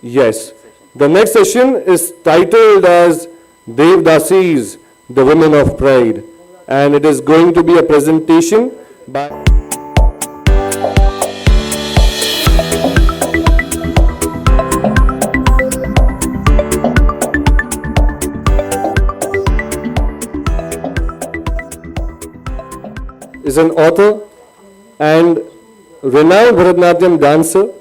Yes. The next session is titled as Devdasis, the Women of Pride. And it is going to be a presentation by is an author and renowned Bharatanatyam dancer,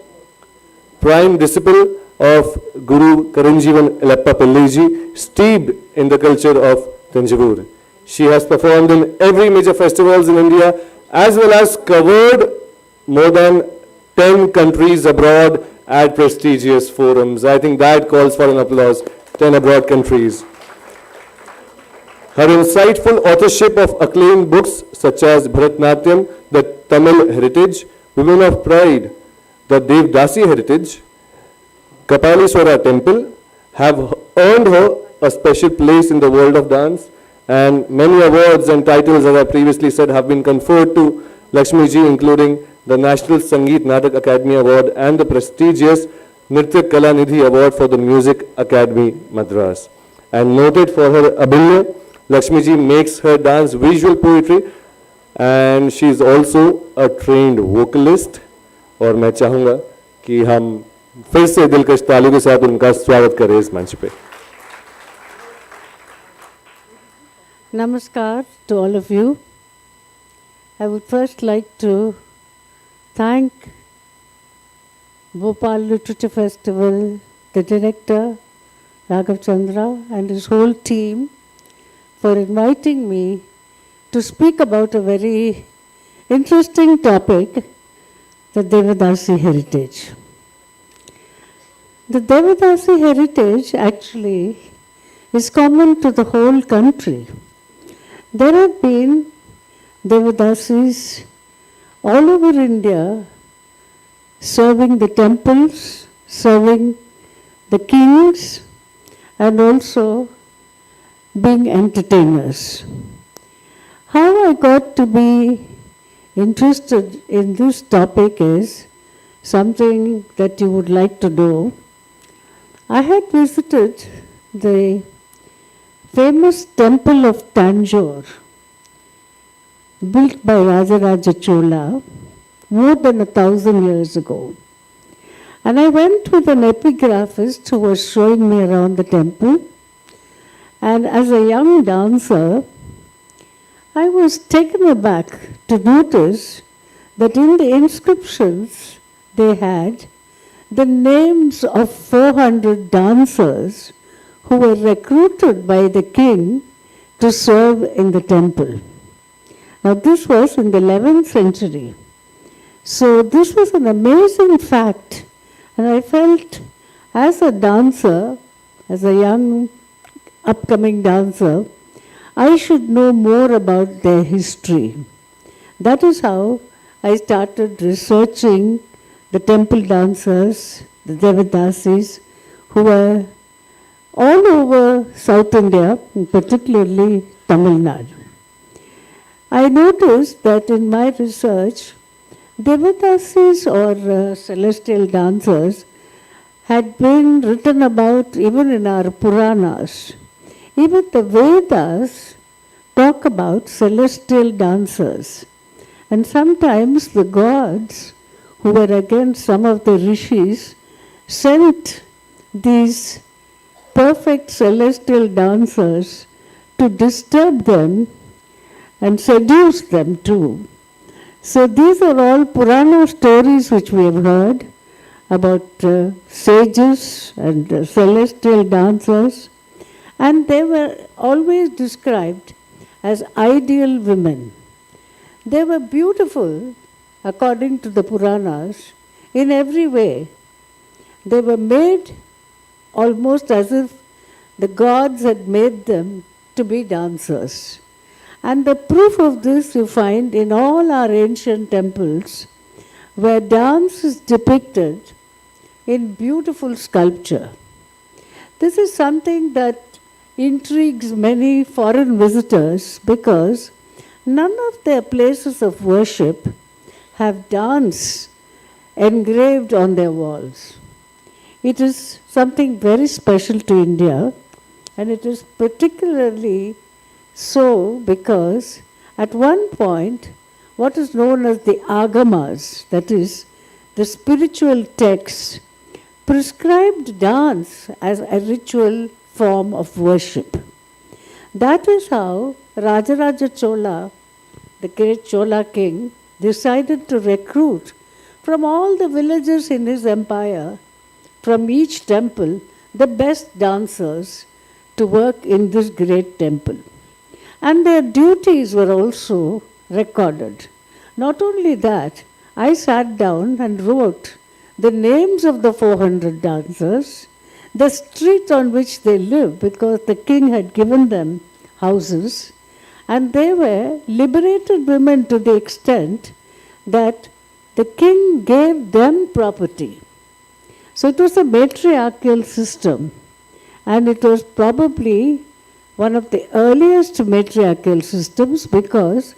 prime disciple of Guru Karanjeevan Elappa Pillai, steeped in the culture of Thanjavur. She has performed in every major festivals in India as well as covered more than 10 countries abroad at prestigious forums. I think that calls for an applause. 10 abroad countries. Her insightful authorship of acclaimed books such as Bharatanatyam, the Tamil Heritage, Women of Pride, the Devdasi Heritage, Kapaliswara Temple have earned her a special place in the world of dance, and many awards and titles, as I previously said, have been conferred to Lakshmi ji, including the National Sangeet Natak Academy Award and the prestigious Nritya Kala Nidhi Award for the Music Academy Madras. And noted for her Abhinaya, Lakshmi ji makes her dance visual poetry, and she is also a trained vocalist. और मैं चाहूँगा कि हम फिर से दिलकश तालियों के साथ उनका स्वागत करें इस मंच पे. Namaskar to all of you. I would first like to thank Bhopal Literature Festival, the director Raghav Chandra and his whole team for inviting me to speak about a very interesting topic, the Devdasi heritage. The Devdasi heritage actually is common to the whole country. There have been Devdasis all over India serving the temples, serving the kings, and also being entertainers. How I got to be interested in this topic is something that you would like to know. I had visited the famous temple of Tanjore, built by Rajaraja Chola more than 1,000 years ago. And I went with an epigraphist who was showing me around the temple. And as a young dancer, I was taken aback to notice that in the inscriptions they had the names of 400 dancers who were recruited by the king to serve in the temple. Now this was in the 11th century. So this was an amazing fact, and I felt as a dancer, as a young upcoming dancer, I should know more about their history. That is how I started researching the temple dancers, the Devdasis, who were all over South India, particularly Tamil Nadu. I noticed that in my research, Devdasis or celestial dancers had been written about even in our Puranas. Even the Vedas talk about celestial dancers. And sometimes the gods, who were against some of the rishis, sent these perfect celestial dancers to disturb them and seduce them too. So these are all Purana stories which we have heard about sages and celestial dancers. And they were always described as ideal women. They were beautiful, according to the Puranas, in every way. They were made almost as if the gods had made them to be dancers. And the proof of this you find in all our ancient temples, where dance is depicted in beautiful sculpture. This is something that intrigues many foreign visitors because none of their places of worship have dance engraved on their walls. It is something very special to India, and it is particularly so because at one point, what is known as the agamas, that is, the spiritual texts, prescribed dance as a ritual form of worship. That is how Rajaraja Chola, the great Chola king, decided to recruit from all the villages in his empire, from each temple, the best dancers to work in this great temple. And their duties were also recorded. Not only that, I sat down and wrote the names of the 400 dancers, the street on which they lived, because the king had given them houses, and they were liberated women to the extent that the king gave them property. So it was a matriarchal system, and it was probably one of the earliest matriarchal systems because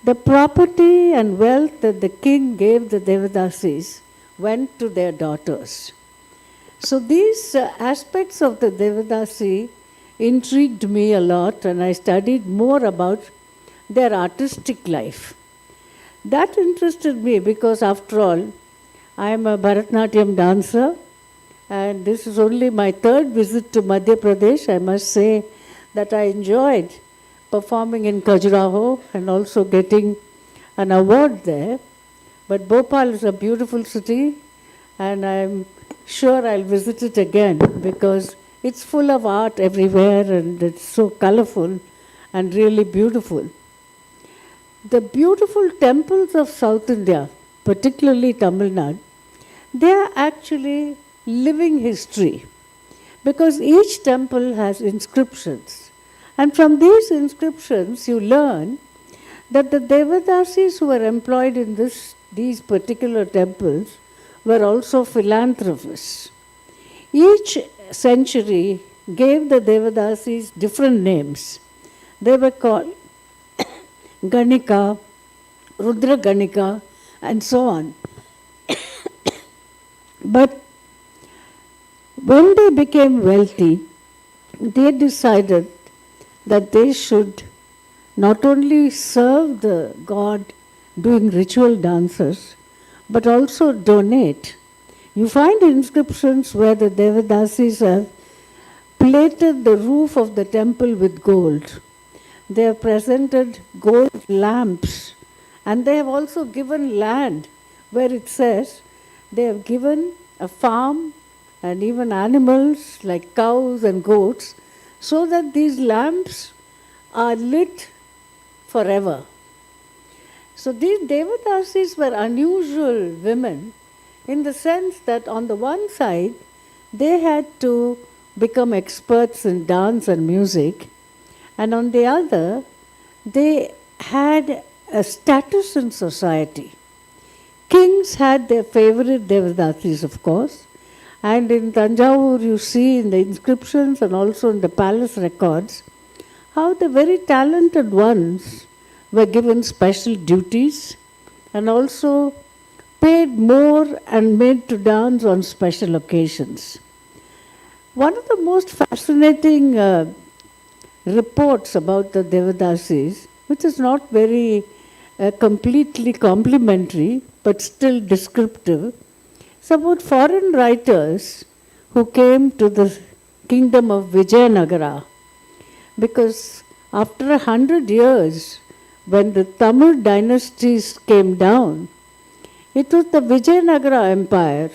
the property and wealth that the king gave the Devdasis went to their daughters. So these aspects of the Devdasi intrigued me a lot, and I studied more about their artistic life. That interested me because, after all, I am a Bharatanatyam dancer, and this is only my third visit to Madhya Pradesh. I must say that I enjoyed performing in Khajuraho and also getting an award there. But Bhopal is a beautiful city, and I'm sure I'll visit it again because it's full of art everywhere and it's so colorful and really beautiful. The beautiful temples of South India, particularly Tamil Nadu, they are actually living history because each temple has inscriptions. And from these inscriptions, you learn that the Devdasis who were employed in these particular temples were also philanthropists. Each century gave the Devdasis different names. They were called Ganika, Rudra Ganika, and so on. But when they became wealthy, they decided that they should not only serve the god doing ritual dances, but also donate. You find inscriptions where the Devdasis have plated the roof of the temple with gold. They have presented gold lamps, and they have also given land where it says they have given a farm and even animals like cows and goats so that these lamps are lit forever. So these Devdasis were unusual women in the sense that on the one side, they had to become experts in dance and music, and on the other, they had a status in society. Kings had their favorite Devdasis, of course, and in Tanjavur you see in the inscriptions and also in the palace records how the very talented ones were given special duties and also paid more and made to dance on special occasions. One of the most fascinating reports about the Devdasis, which is not very completely complimentary but still descriptive, is about foreign writers who came to the kingdom of Vijayanagara. Because after 100 years, when the Tamil dynasties came down, it was the Vijayanagara Empire,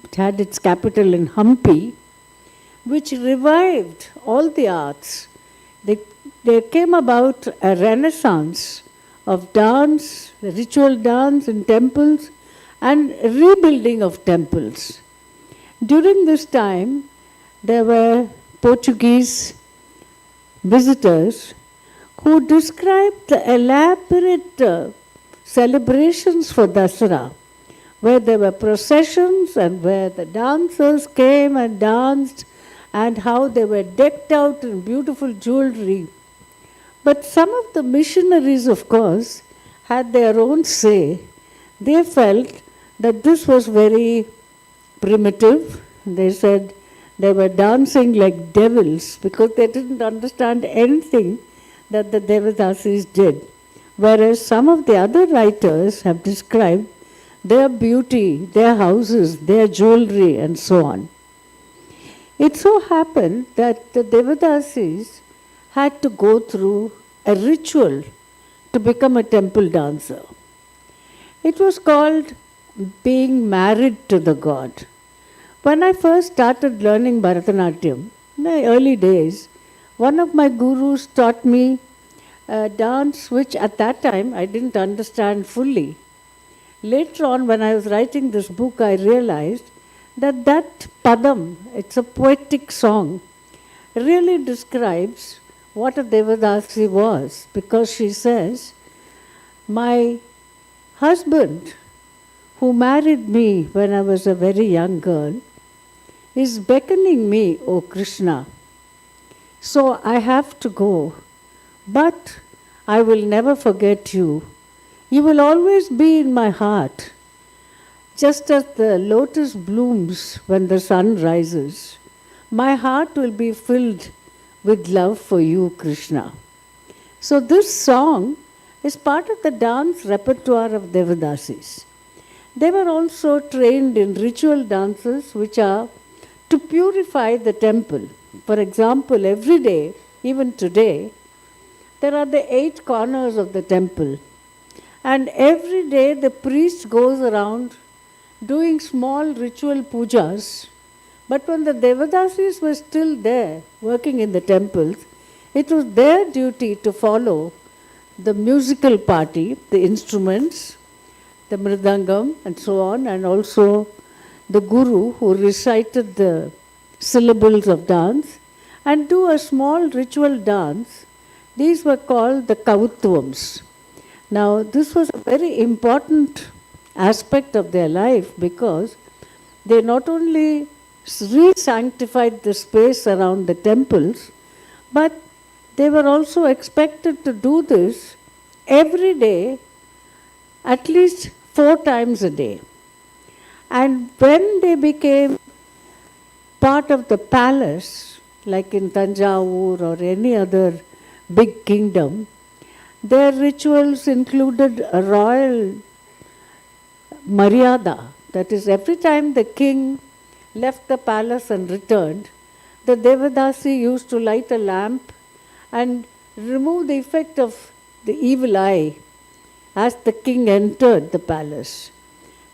which had its capital in Hampi, which revived all the arts. There came about a renaissance of dance, ritual dance in temples, and rebuilding of temples. During this time, there were Portuguese visitors who described the elaborate celebrations for Dasara, where there were processions and where the dancers came and danced and how they were decked out in beautiful jewelry. But some of the missionaries, of course, had their own say. They felt that this was very primitive, They said they were dancing like devils because they didn't understand anything that the Devdasis did. Whereas some of the other writers have described their beauty, their houses, their jewelry, and so on. It so happened that the Devdasis had to go through a ritual to become a temple dancer. It was called being married to the god. When I first started learning Bharatanatyam, in the early days, one of my gurus taught me a dance which at that time I didn't understand fully. Later on, when I was writing this book, I realized that padam, it's a poetic song, really describes what a Devadasi was, because she says, my husband who married me when I was a very young girl is beckoning me, O Krishna. So I have to go, but I will never forget you. You will always be in my heart. Just as the lotus blooms when the sun rises, my heart will be filled with love for you, Krishna. So this song is part of the dance repertoire of Devadasis. They were also trained in ritual dances which are to purify the temple. For example, every day, even today, there are the 8 corners of the temple. And every day the priest goes around doing small ritual pujas. But when the Devadasis were still there, working in the temples, it was their duty to follow the musical party, the instruments, the mridangam and so on, and also the guru who recited the syllables of dance, and do a small ritual dance. These were called the kavutvams. Now, this was a very important aspect of their life because they not only re-sanctified the space around the temples, but they were also expected to do this every day, at least 4 times a day. And when they became part of the palace, like in Tanjavur or any other big kingdom, their rituals included a royal maryada. That is, every time the king left the palace and returned, the Devadasi used to light a lamp and remove the effect of the evil eye as the king entered the palace.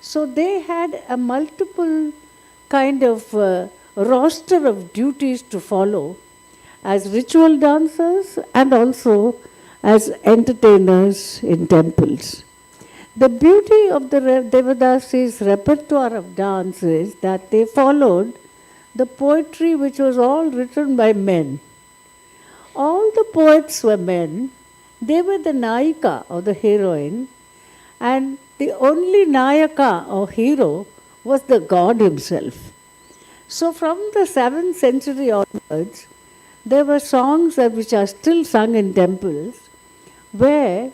So they had a multiple kind of roster of duties to follow as ritual dancers and also as entertainers in temples. The beauty of the Devadasis' repertoire of dance is that they followed the poetry which was all written by men. All the poets were men. They were the Nayika or the heroine, and the only Nayaka or hero was the god himself. So from the 7th century onwards, there were songs which are still sung in temples where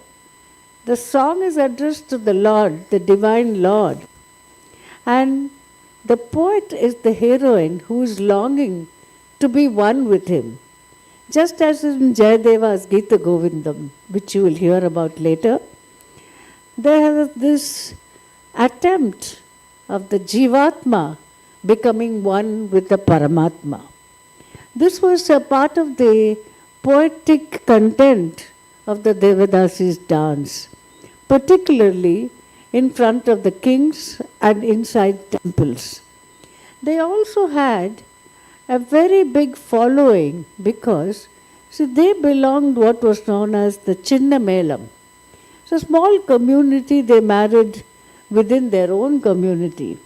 the song is addressed to the Lord, the divine Lord, and the poet is the heroine who is longing to be one with him. Just as in Jayadeva's Gita Govindam, which you will hear about later, there is this attempt of the Jivatma becoming one with the Paramatma. This was a part of the poetic content of the Devadasis dance, particularly in front of the kings and inside temples. They also had a very big following because they belonged what was known as the Chinna Melam. It's a small community, they married within their own community.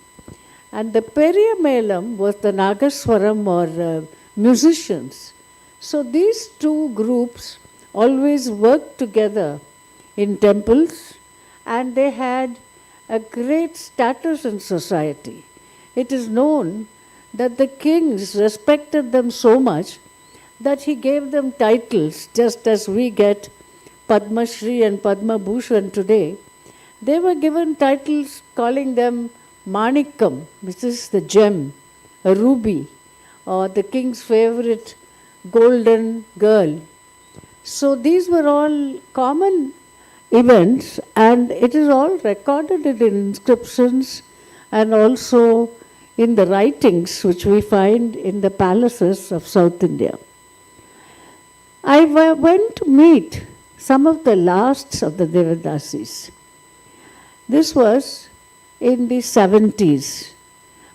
And the Periya Melam was the Nagaswaram or musicians. So these two groups always worked together in temples, and they had a great status in society. It is known that the kings respected them so much that he gave them titles, just as we get Padma Shri and Padma Bhushan today. They were given titles calling them Manikam, which is the gem, a ruby, or the king's favorite golden girl. So these were all common events, and it is all recorded in inscriptions and also in the writings which we find in the palaces of South India. I went to meet some of the lasts of the Devdasis. This was in the 70s.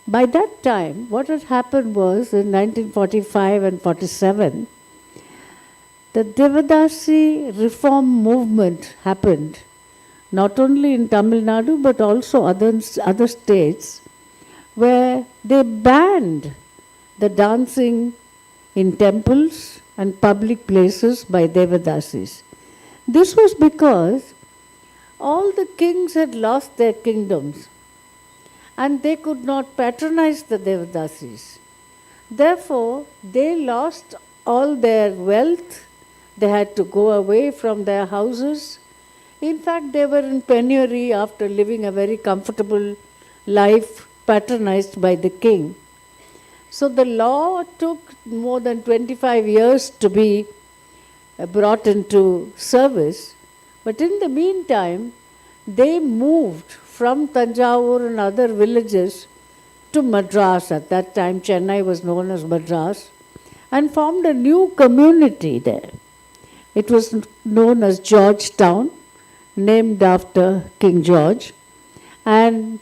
By that time, what had happened was in 1945 and 47, the Devdasi reform movement happened, not only in Tamil Nadu but also other states, where they banned the dancing in temples and public places by Devdasis. This was because all the kings had lost their kingdoms and they could not patronize the Devdasis. Therefore, they lost all their wealth. They had to go away from their houses. In fact, they were in penury after living a very comfortable life patronized by the king. So the law took more than 25 years to be brought into service. But in the meantime, they moved from Tanjavur and other villages to Madras. At that time, Chennai was known as Madras, and formed a new community there. It was known as Georgetown, named after King George. And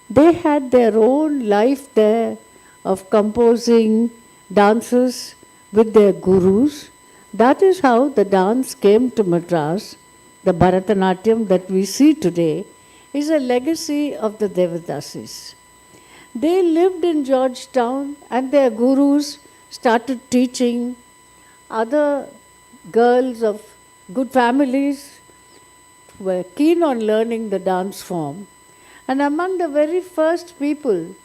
they had their own life there of composing dances with their gurus. That is how the dance came to Madras. The Bharatanatyam that we see today is a legacy of the Devdasis. They lived in Georgetown and their gurus started teaching other girls of good families who were keen on learning the dance form. And among the very first people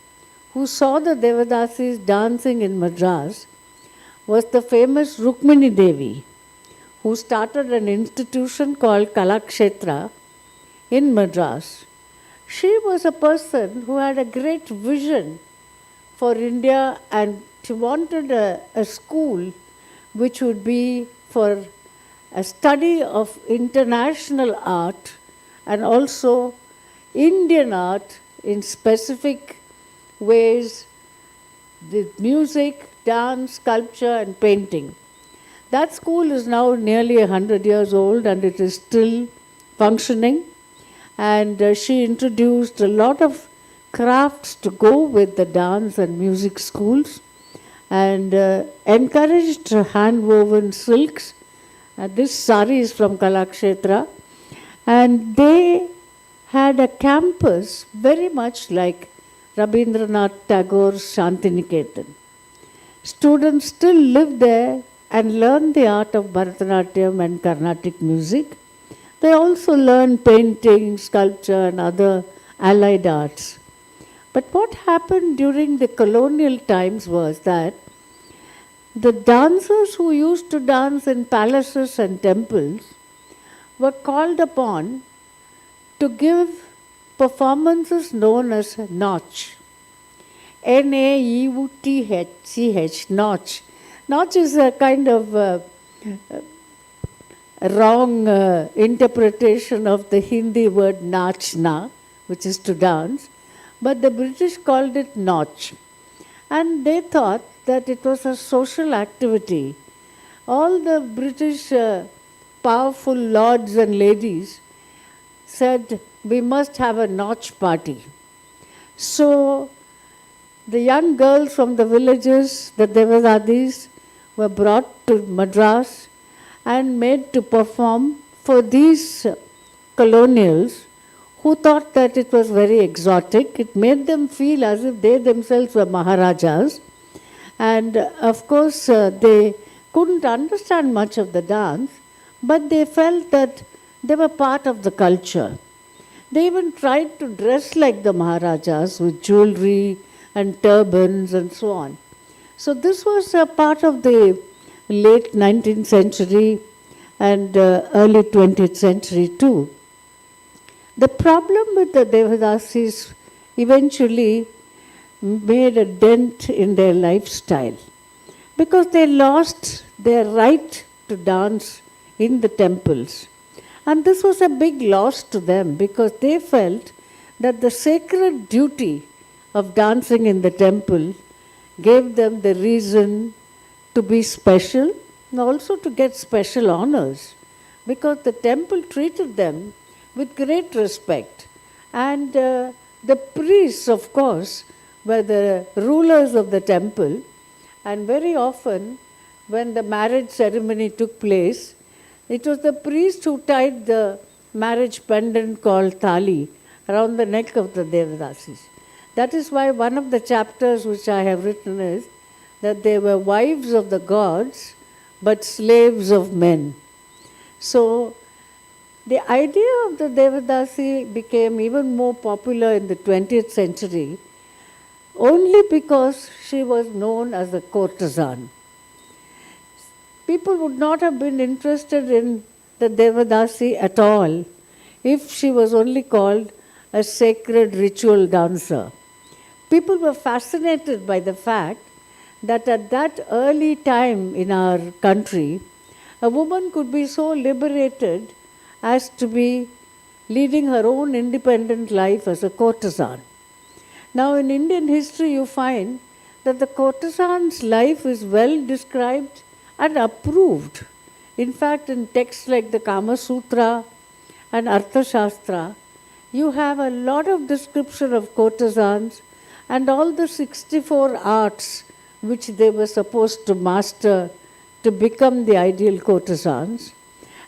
who saw the Devdasis dancing in Madras was the famous Rukmini Devi, who started an institution called Kalakshetra in Madras. She was a person who had a great vision for India, and she wanted a school which would be for a study of international art and also Indian art in specific ways, with music, dance, sculpture and painting. That school is now nearly 100 years old and it is still functioning. And she introduced a lot of crafts to go with the dance and music schools, and encouraged hand-woven silks. This sari is from Kalakshetra. And they had a campus very much like Rabindranath Tagore's Shantiniketan. Students still live there and learn the art of Bharatanatyam and Carnatic music. They also learn painting, sculpture and other allied arts. But what happened during the colonial times was that the dancers who used to dance in palaces and temples were called upon to give performances known as Nautch. Nauch, Nautch. Nautch is a kind of wrong interpretation of the Hindi word nachna, which is to dance, but the British called it Nautch. And they thought that it was a social activity. All the British powerful lords and ladies said, we must have a Nautch party. So the young girls from the villages, the Devdasis, were brought to Madras and made to perform for these colonials who thought that it was very exotic. It made them feel as if they themselves were Maharajas. And of course, they couldn't understand much of the dance, but they felt that they were part of the culture. They even tried to dress like the Maharajas with jewelry and turbans and so on. So this was a part of the late 19th century and early 20th century too. The problem with the Devdasis, eventually made a dent in their lifestyle because they lost their right to dance in the temples. And this was a big loss to them because they felt that the sacred duty of dancing in the temple gave them the reason to be special and also to get special honors because the temple treated them with great respect. And the priests, of course, were the rulers of the temple, and very often when the marriage ceremony took place, it was the priest who tied the marriage pendant called thali around the neck of the Devdasis. That is why one of the chapters which I have written is that they were wives of the gods but slaves of men. So the idea of the Devdasi became even more popular in the 20th century only because she was known as a courtesan. People would not have been interested in the Devdasi at all if she was only called a sacred ritual dancer. People were fascinated by the fact that at that early time in our country, a woman could be so liberated as to be leading her own independent life as a courtesan. Now, in Indian history, you find that the courtesan's life is well described and approved. In fact, in texts like the Kama Sutra and Arthashastra, you have a lot of description of courtesans and all the 64 arts which they were supposed to master to become the ideal courtesans.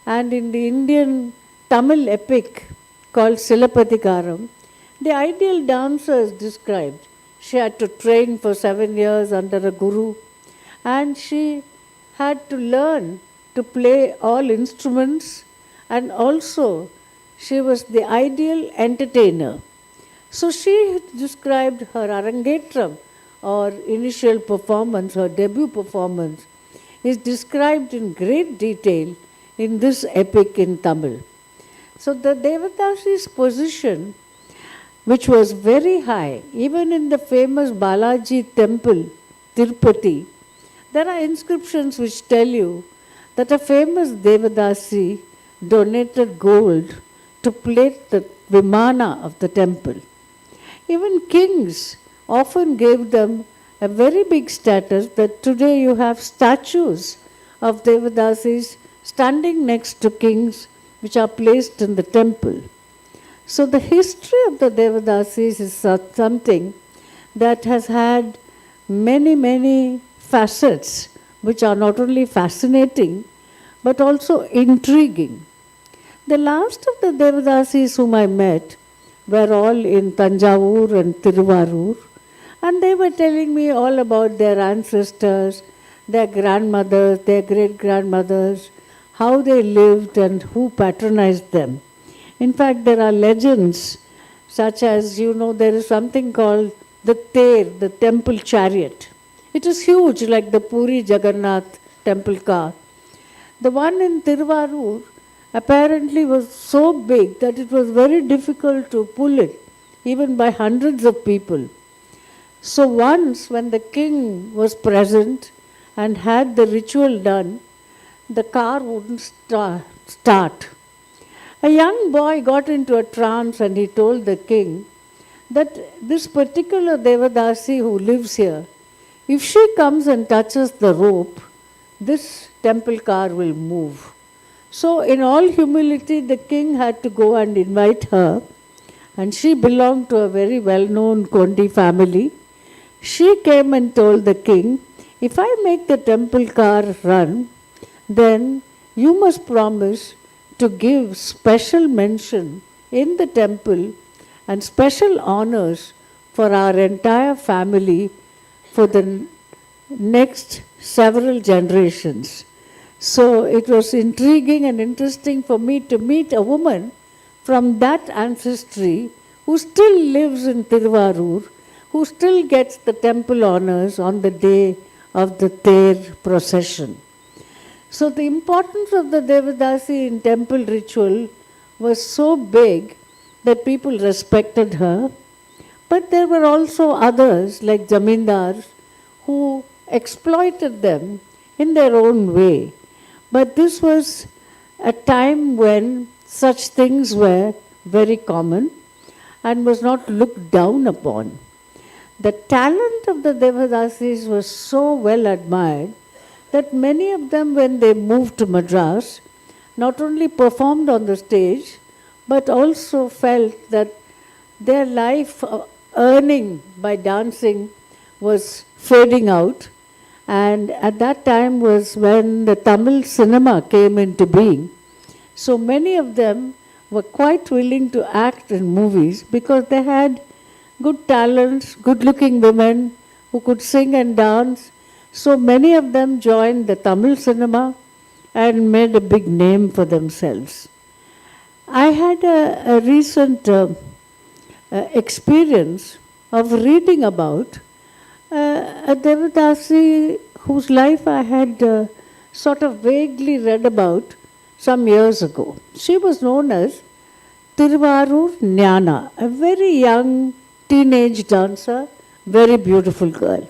And in the Indian Tamil epic called Silappatikaram, the ideal dancer is described. She had to train for 7 years under a guru, and she had to learn to play all instruments, and also she was the ideal entertainer. So she described her arangetram or initial performance, her debut performance, is described in great detail in this epic in Tamil. So the Devdasi's position, which was very high, even in the famous Balaji temple, Tirupati, there are inscriptions which tell you that a famous Devdasi donated gold to plate the Vimana of the temple. Even kings often gave them a very big status that today you have statues of Devdasis standing next to kings which are placed in the temple. So the history of the Devdasis is something that has had many, many facets which are not only fascinating but also intriguing. The last of the Devdasis whom I met were all in Tanjavur and Tiruvarur, and they were telling me all about their ancestors, their grandmothers, their great-grandmothers, how they lived and who patronized them. In fact, there are legends such as, there is something called the Ter, the temple chariot. It is huge, like the Puri Jagannath temple car. The one in Tiruvarur apparently was so big that it was very difficult to pull it, even by hundreds of people. So once when the king was present and had the ritual done, the car wouldn't start. A young boy got into a trance and he told the king that this particular Devdasi who lives here, if she comes and touches the rope, this temple car will move. So in all humility, the king had to go and invite her, and she belonged to a very well-known Kondi family. She came and told the king, if I make the temple car run, then you must promise to give special mention in the temple and special honors for our entire family for the next several generations. So it was intriguing and interesting for me to meet a woman from that ancestry who still lives in Tiruvarur, who still gets the temple honors on the day of the Ter procession. So the importance of the Devdasi in temple ritual was so big that people respected her. But there were also others, like zamindars, who exploited them in their own way. But this was a time when such things were very common and was not looked down upon. The talent of the Devdasis was so well admired that many of them, when they moved to Madras, not only performed on the stage, but also felt that their life earning by dancing was fading out. And at that time was when the Tamil cinema came into being. So many of them were quite willing to act in movies because they had good talents, good-looking women who could sing and dance. So many of them joined the Tamil cinema and made a big name for themselves. I had a recent experience of reading about a Devdasi whose life I had sort of vaguely read about some years ago. She was known as Tiruvarur Jnana, a very young teenage dancer, very beautiful girl.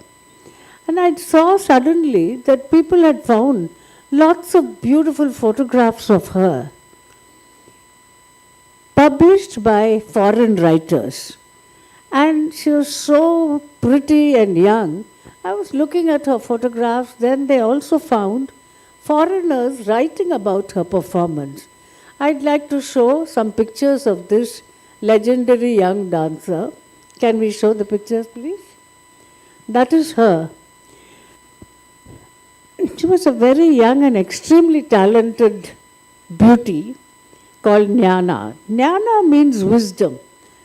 And I saw suddenly that people had found lots of beautiful photographs of her, published by foreign writers. And she was so pretty and young. I was looking at her photographs, then they also found foreigners writing about her performance. I'd like to show some pictures of this legendary young dancer. Can we show the pictures, please? That is her. She was a very young and extremely talented beauty called Jnana. Jnana means wisdom.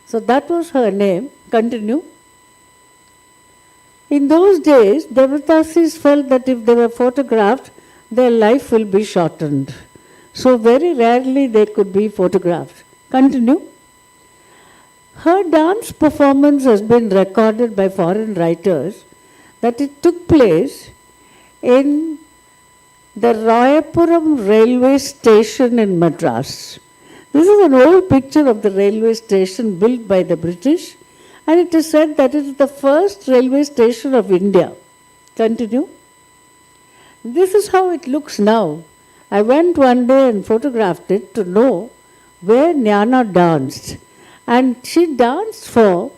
So that was her name. Continue. In those days, Devdasis felt that if they were photographed, their life will be shortened. So very rarely they could be photographed. Continue. Her dance performance has been recorded by foreign writers that it took place in the Rayapuram railway station in Madras. This is an old picture of the railway station built by the British, and it is said that it is the first railway station of India. Continue. This is how it looks now. I went one day and photographed it to know where Jnana danced. And she danced for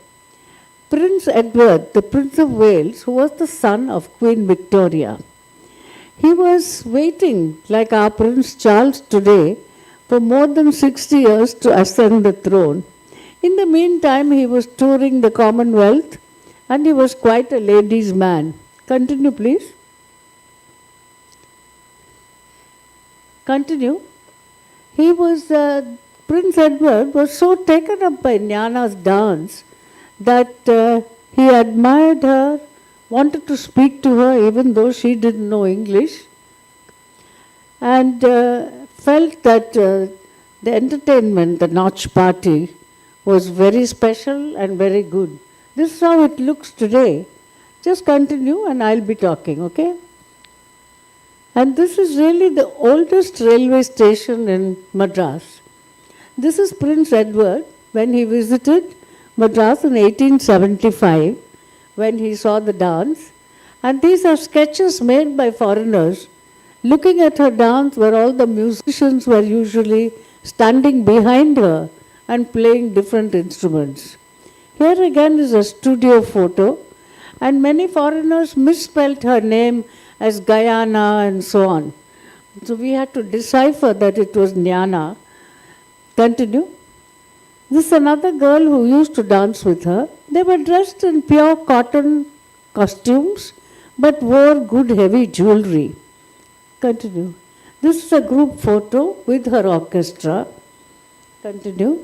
Prince Edward, the Prince of Wales, who was the son of Queen Victoria. He was waiting, like our Prince Charles today, for more than 60 years to ascend the throne. In the meantime, he was touring the Commonwealth and he was quite a ladies' man. Continue, please. Continue. He was, Prince Edward was so taken up by Jnana's dance that he admired her, wanted to speak to her even though she didn't know English, and felt that the entertainment, the Notch party, was very special and very good. This is how it looks today. Just continue and I'll be talking, okay? And this is really the oldest railway station in Madras. This is Prince Edward when he visited Madras in 1875, when he saw the dance. And these are sketches made by foreigners looking at her dance, where all the musicians were usually standing behind her and playing different instruments. Here again is a studio photo, and many foreigners misspelled her name as Guyana and so on. So we had to decipher that it was Jnana. Continue. This is another girl who used to dance with her. They were dressed in pure cotton costumes, but wore good heavy jewelry. Continue. This is a group photo with her orchestra. Continue.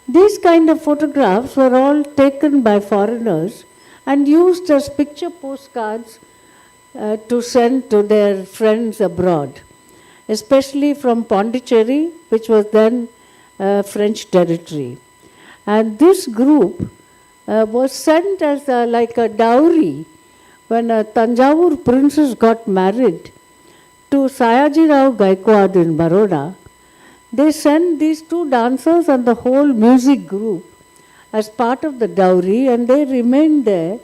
These kind of photographs were all taken by foreigners and used as picture postcards to send to their friends abroad, especially from Pondicherry, which was then French territory. And this group was sent as like a dowry when a Tanjavur princess got married to Sayaji Rao Gaikwad in Baroda. They sent these two dancers and the whole music group as part of the dowry, and they remained there.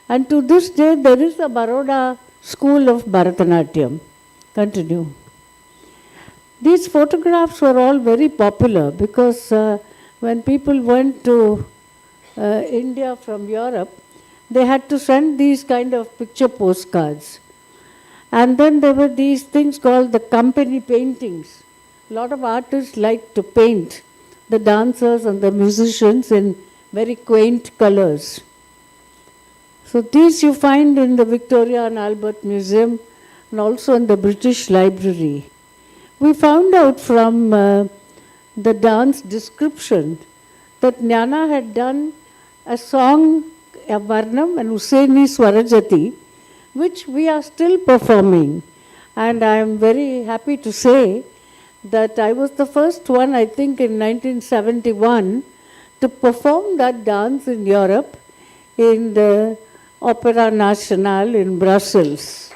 And to this day, there is a Baroda school of Bharatanatyam. Continue. These photographs were all very popular because when people went to India from Europe, they had to send these kind of picture postcards. And then there were these things called the company paintings. A lot of artists liked to paint the dancers and the musicians in very quaint colors. So these you find in the Victoria and Albert Museum and also in the British Library. We found out from the dance description that Jnana had done a song, a Varnam and Usaini Swarajati, which we are still performing. And I am very happy to say that I was the first one, I think in 1971, to perform that dance in Europe in the Opera Nationale in Brussels.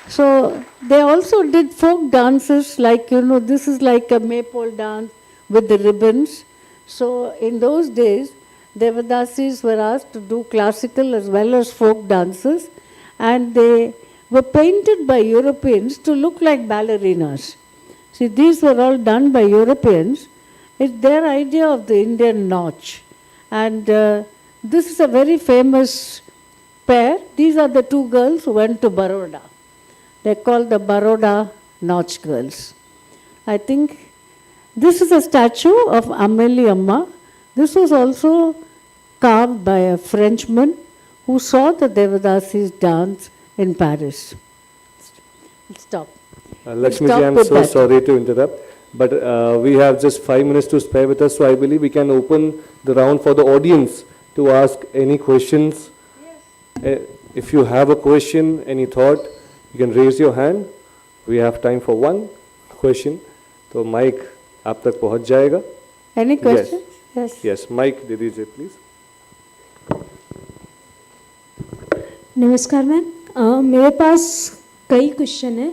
So they also did folk dances like, this is like a maypole dance with the ribbons. So in those days, Devdasis were asked to do classical as well as folk dances, and they were painted by Europeans to look like ballerinas. See, these were all done by Europeans. It's their idea of the Indian nautch. And this is a very famous pair. These are the two girls who went to Baroda. They're called the Baroda Nautch girls. I think this is a statue of Amélie Amma. This was also carved by a Frenchman who saw the Devdasis dance in Paris. Stop. Lakshmi ji, I'm so sorry to interrupt, but we have just 5 minutes to spare with us, so I believe we can open the round for the audience to ask any questions. Yes. If you have a question, any thought, you can raise your hand. We have time for one question. So mic आप तक पहुंच जाएगा. Any questions? Yes. Yes. Mic दे दीजिए please. नमस्कार ma'am, मेरे पास कई question है.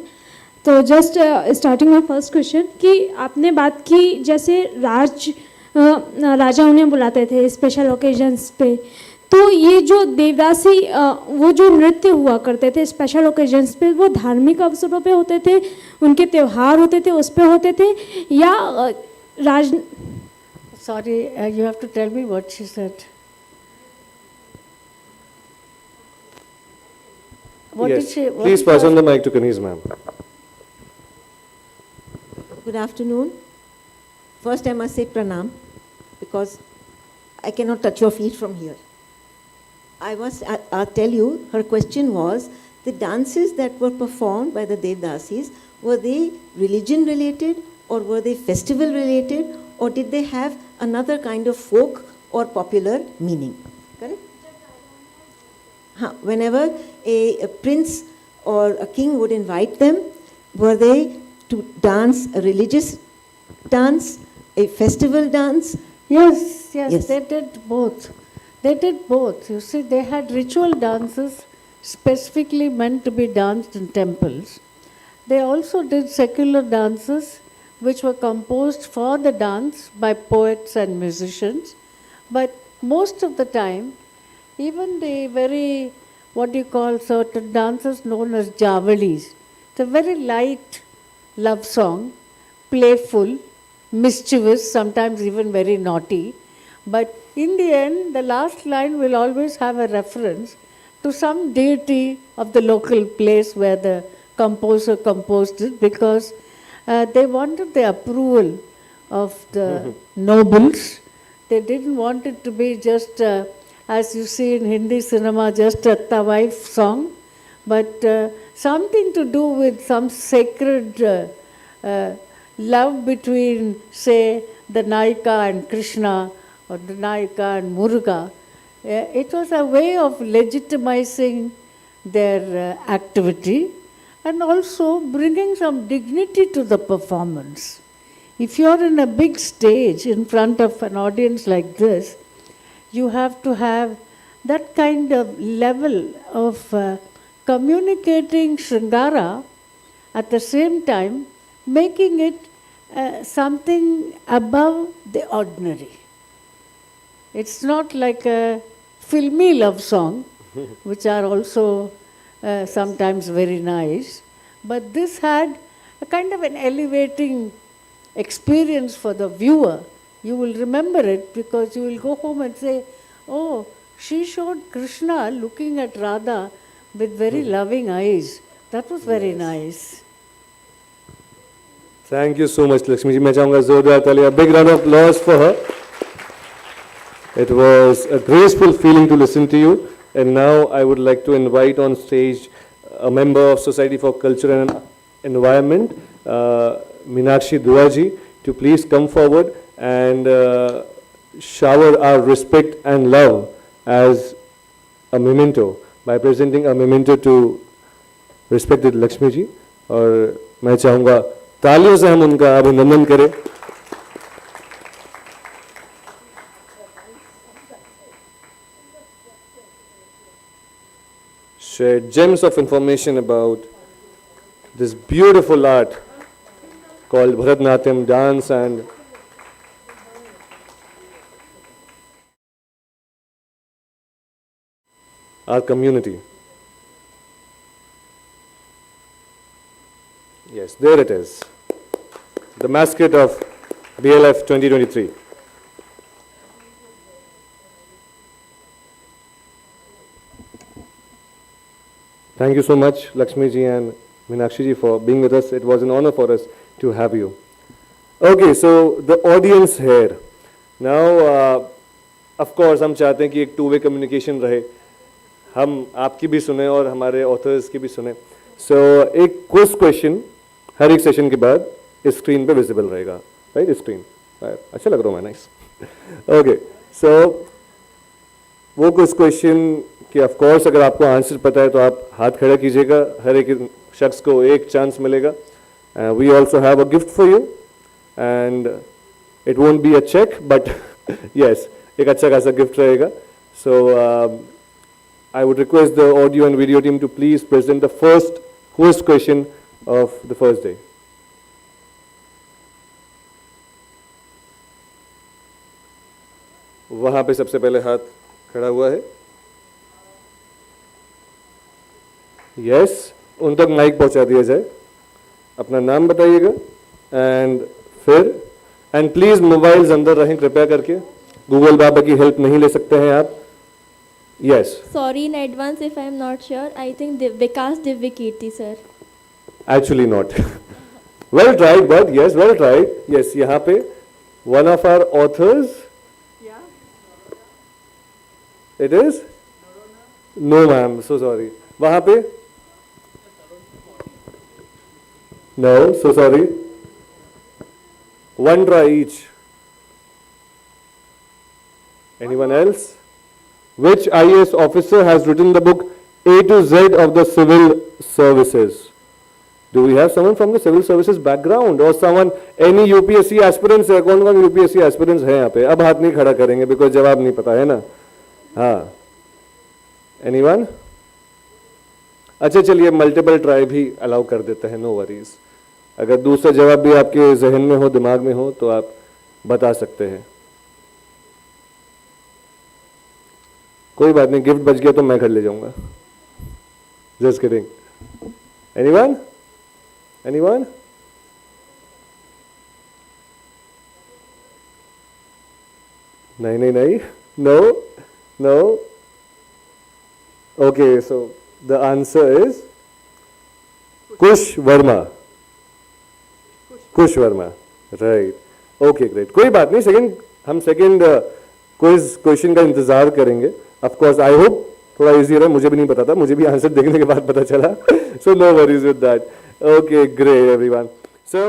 तो जस्ट स्टार्टिंग में फर्स्ट क्वेश्चन कि आपने बात की जैसे राजा उन्हें बुलाते थे स्पेशल ओकेजन्स पे, तो ये जो देवदासी वो जो नृत्य हुआ करते थे स्पेशल ओकेजन्स पे, वो धार्मिक अवसरों पे होते थे, उनके त्यौहार होते थे उस पे होते थे, या राज Sorry, you have to tell me what she said. What Yes. did she? What Please did pass she- on the mic to Kaniz ma'am. Good afternoon. First, I must say pranam because I cannot touch your feet from here. I'll tell you, her question was, the dances that were performed by the Devdasis, were they religion related or were they festival related, or did they have another kind of folk or popular meaning? Correct? Whenever a prince or a king would invite them, were they to dance a religious dance, a festival dance? Yes, Yes. they did both. They did both. You see, they had ritual dances specifically meant to be danced in temples. They also did secular dances which were composed for the dance by poets and musicians. But most of the time, even the very, what you call certain dances known as javalis, it's a very light love song, playful, mischievous, sometimes even very naughty. But in the end, the last line will always have a reference to some deity of the local place where the composer composed it, because they wanted the approval of the nobles. They didn't want it to be just, as you see in Hindi cinema, just a tawaif song, but something to do with some sacred love between, say, the Nayika and Krishna, or the Nayika and Muruga. It was a way of legitimizing their activity and also bringing some dignity to the performance. If you're in a big stage in front of an audience like this, you have to have that kind of level of communicating Shringara, at the same time making it something above the ordinary. It's not like a filmy love song, which are also sometimes very nice, but this had a kind of an elevating experience for the viewer. You will remember it because you will go home and say, oh, she showed Krishna looking at Radha with very loving eyes. That was very nice. Thank you so much, Lakshmi ji. मैं चाहूँगा जोरदार ताली. A big round of applause for her. It was a graceful feeling to listen to you. And now I would like to invite on stage a member of Society for Culture and Environment, Meenakshi Duaji, to please come forward and shower our respect and love as a memento by presenting a memento to respected Lakshmi ji. और मैं चाहूँगा तालियों से हम उनका अभिनंदन करें. Shared gems of information about this beautiful art called Bharatnatyam dance and our community. Yes, there it is. The mascot of BLF 2023. Thank you so much, Lakshmi ji and Meenakshi ji, for being with us. It was an honor for us to have you. Okay, so the audience here. Now, of course, हम चाहते हैं कि एक two-way communication रहे. हम आपकी भी सुने और हमारे authors की भी सुने. So, एक quiz question हर एक session के बाद इस screen पे visible रहेगा, right? इस screen. अच्छा लग रहा है, nice. Okay, so वो quiz question कि ऑफ कोर्स अगर आपको आंसर पता है तो आप हाथ खड़ा कीजिएगा. हर एक शख्स को एक चांस मिलेगा. We also have a gift for you and it won't be a cheque but yes, एक अच्छा खासा गिफ्ट रहेगा. So I would request the audio and video team to please present the first quiz question of the first day. वहां पे सबसे पहले हाथ खड़ा हुआ है. यस, उन तक माइक पहुंचा दिया जाए. अपना नाम बताइएगा एंड प्लीज मोबाइल्स अंदर रहें कृपया करके. गूगल बाबा की हेल्प नहीं ले सकते हैं आप. Yes, Sorry in advance if I am not sure. I think Vikas Divyakirti sir. Actually not. Well tried but yes, well tried. Yes, यहाँ पे one of our authors. It is no ma'am, so sorry. वहां पे no, so sorry. One try each. Anyone else? Which IAS officer has written the book A to Z of the Civil Services? Do we have someone from the Civil Services background or someone, any UPSC aspirants है? कौन UPSC aspirants है यहाँ पे? अब हाथ नहीं खड़ा करेंगे because जवाब नहीं पता है ना. हाँ. Anyone? अच्छा चलिए मल्टीपल ट्राई भी अलाउ कर देते हैं, नो वरीज. अगर दूसरा जवाब भी आपके जहन में हो, दिमाग में हो, तो आप बता सकते हैं. कोई बात नहीं, गिफ्ट बच गया तो मैं घर ले जाऊंगा. Just kidding. एनीवन? एनीवन? नहीं नहीं नहीं, no no. Okay, so the answer is Kush Verma. Kush Verma, right? Okay, great. कोई बात नहीं, हम सेकंड क्विज क्वेश्चन का इंतजार करेंगे. ऑफ कोर्स आई होप थोड़ा इजी रहा. मुझे भी नहीं पता था, मुझे भी आंसर देखने के बाद पता चला. So no worries with that. Okay, great everyone. So